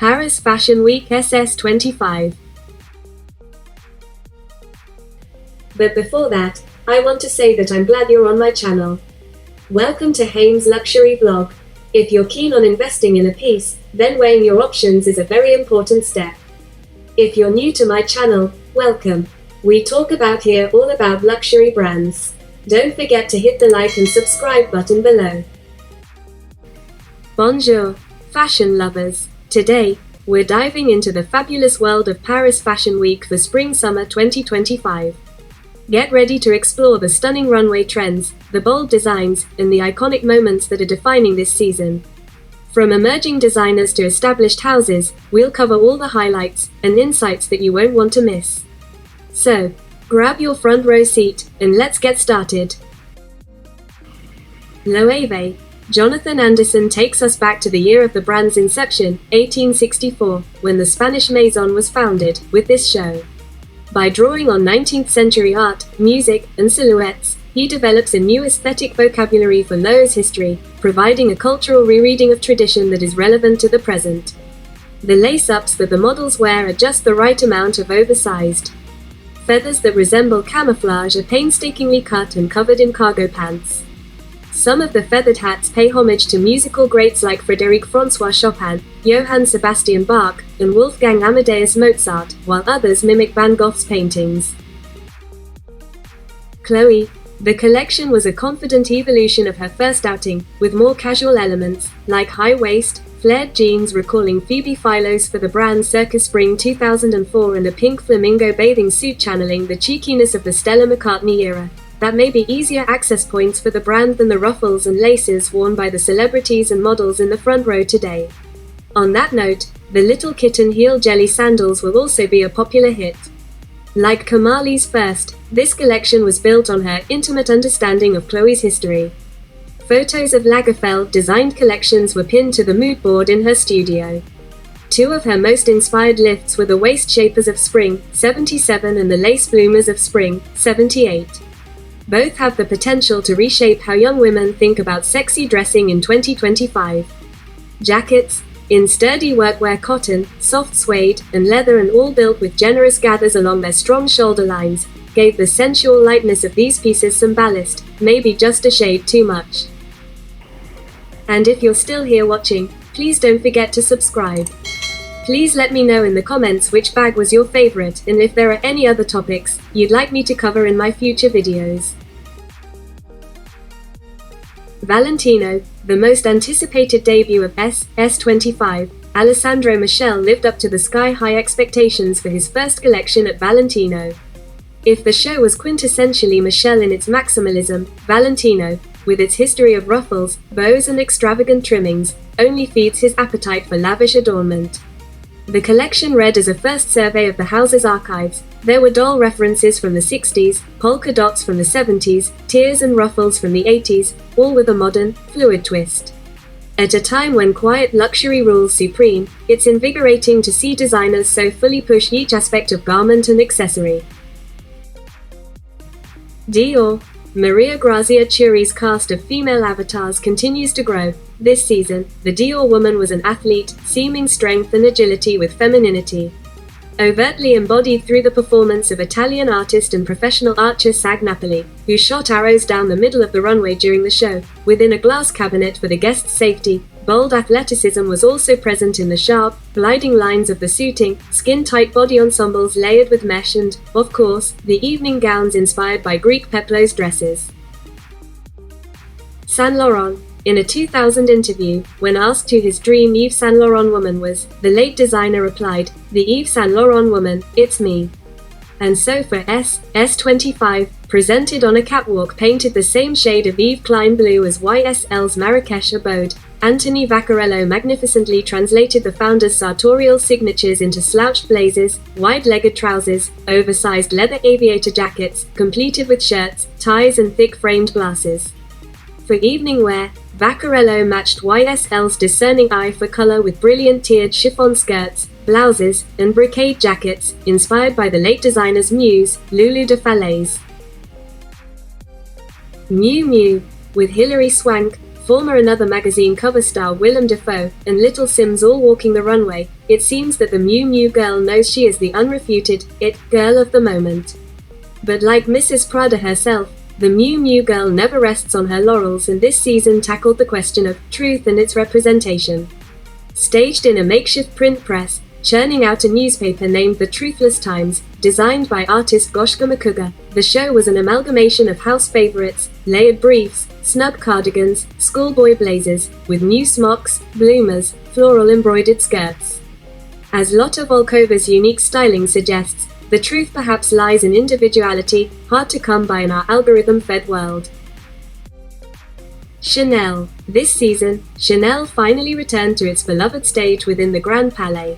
Paris Fashion Week SS25. But before that, I want to say that I'm glad you're on my channel. Welcome to Hymme's luxury vlog. If you're keen on investing in a piece, then weighing your options is a very important step. If you're new to my channel, welcome. We talk about here all about luxury brands. Don't forget to hit the like and subscribe button below. Bonjour, fashion lovers. Today, we're diving into the fabulous world of Paris Fashion Week for Spring-Summer 2025. Get ready to explore the stunning runway trends, the bold designs, and the iconic moments that are defining this season. From emerging designers to established houses, we'll cover all the highlights and insights that you won't want to miss. So, grab your front row seat, and let's get started. Loewe. Jonathan Anderson takes us back to the year of the brand's inception, 1864, when the Spanish Maison was founded, with this show. By drawing on 19th century art, music, and silhouettes, he develops a new aesthetic vocabulary for Loewe's history, providing a cultural rereading of tradition that is relevant to the present. The lace-ups that the models wear are just the right amount of oversized. Feathers that resemble camouflage are painstakingly cut and covered in cargo pants. Some of the feathered hats pay homage to musical greats like Frédéric François Chopin, Johann Sebastian Bach, and Wolfgang Amadeus Mozart, while others mimic Van Gogh's paintings. Chloe. The collection was a confident evolution of her first outing, with more casual elements, like high waist, flared jeans recalling Phoebe Philos for the brand circa spring 2004 and a pink flamingo bathing suit channeling the cheekiness of the Stella McCartney era. That may be easier access points for the brand than the ruffles and laces worn by the celebrities and models in the front row today. On that note, the little kitten heel jelly sandals will also be a popular hit. Like Kamali's first, this collection was built on her intimate understanding of Chloe's history. Photos of Lagerfeld-designed collections were pinned to the mood board in her studio. Two of her most inspired lifts were the waist shapers of Spring, 77 and the lace bloomers of Spring, 78. Both have the potential to reshape how young women think about sexy dressing in 2025. Jackets, in sturdy workwear cotton, soft suede, and leather and all built with generous gathers along their strong shoulder lines, gave the sensual lightness of these pieces some ballast, maybe just a shade too much. And if you're still here watching, please don't forget to subscribe. Please let me know in the comments which bag was your favorite and if there are any other topics you'd like me to cover in my future videos. Valentino, the most anticipated debut of SS25, Alessandro Michele lived up to the sky-high expectations for his first collection at Valentino. If the show was quintessentially Michele in its maximalism, Valentino, with its history of ruffles, bows and extravagant trimmings, only feeds his appetite for lavish adornment. The collection read as a first survey of the house's archives. There were doll references from the 60s, polka dots from the 70s, tears and ruffles from the 80s, all with a modern, fluid twist. At a time when quiet luxury rules supreme, it's invigorating to see designers so fully push each aspect of garment and accessory. Dior. Maria Grazia Chiuri's cast of female avatars continues to grow. This season, the Dior woman was an athlete, seaming strength and agility with femininity. Overtly embodied through the performance of Italian artist and professional archer Sag Napoli, who shot arrows down the middle of the runway during the show, within a glass cabinet for the guests' safety. Bold athleticism was also present in the sharp, gliding lines of the suiting, skin-tight body ensembles layered with mesh and, of course, the evening gowns inspired by Greek peplos dresses. Saint Laurent. In a 2000 interview, when asked who his dream Yves Saint Laurent woman was, the late designer replied, "The Yves Saint Laurent woman, it's me." And so for SS25, presented on a catwalk painted the same shade of Yves Klein blue as YSL's Marrakesh abode, Anthony Vaccarello magnificently translated the founder's sartorial signatures into slouched blazers, wide-legged trousers, oversized leather aviator jackets, completed with shirts, ties and thick-framed glasses. For evening wear, Vaccarello matched YSL's discerning eye for color with brilliant tiered chiffon skirts, blouses, and brocade jackets, inspired by the late designer's muse, Loulou de Falaise. Miu Miu. With Hilary Swank, former Another magazine cover star Willem Dafoe, and Little Sims all walking the runway, it seems that the Miu Miu girl knows she is the unrefuted it girl of the moment. But like Mrs. Prada herself, the Miu Miu girl never rests on her laurels, and this season tackled the question of truth and its representation. Staged in a makeshift print press, churning out a newspaper named The Truthless Times, designed by artist Goshka Makuga, the show was an amalgamation of house favorites, layered briefs, snug cardigans, schoolboy blazers, with new smocks, bloomers, floral embroidered skirts. As Lotta Volkova's unique styling suggests, the truth perhaps lies in individuality, hard to come by in our algorithm-fed world. Chanel. This season, Chanel finally returned to its beloved stage within the Grand Palais.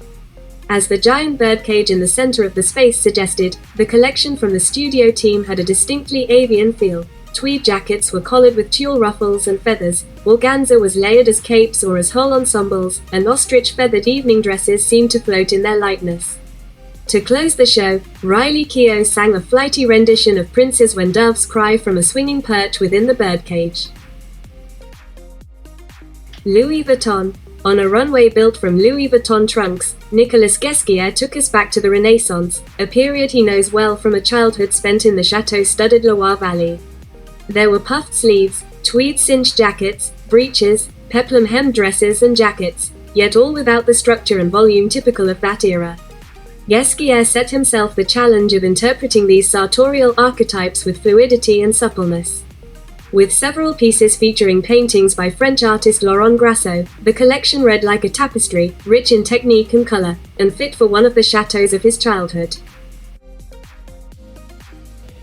As the giant birdcage in the center of the space suggested, the collection from the studio team had a distinctly avian feel. Tweed jackets were collared with tulle ruffles and feathers, organza was layered as capes or as whole ensembles, and ostrich-feathered evening dresses seemed to float in their lightness. To close the show, Riley Keough sang a flighty rendition of Prince's When Doves Cry from a swinging perch within the birdcage. Louis Vuitton. On a runway built from Louis Vuitton trunks, Nicolas Ghesquière took us back to the Renaissance, a period he knows well from a childhood spent in the chateau-studded Loire Valley. There were puffed sleeves, tweed cinched jackets, breeches, peplum hemmed dresses and jackets, yet all without the structure and volume typical of that era. Ghesquière set himself the challenge of interpreting these sartorial archetypes with fluidity and suppleness. With several pieces featuring paintings by French artist Laurent Grasso, the collection read like a tapestry, rich in technique and color, and fit for one of the chateaux of his childhood.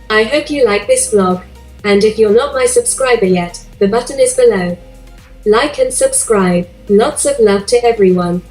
I hope you like this vlog, and if you're not my subscriber yet, the button is below. Like and subscribe. Lots of love to everyone.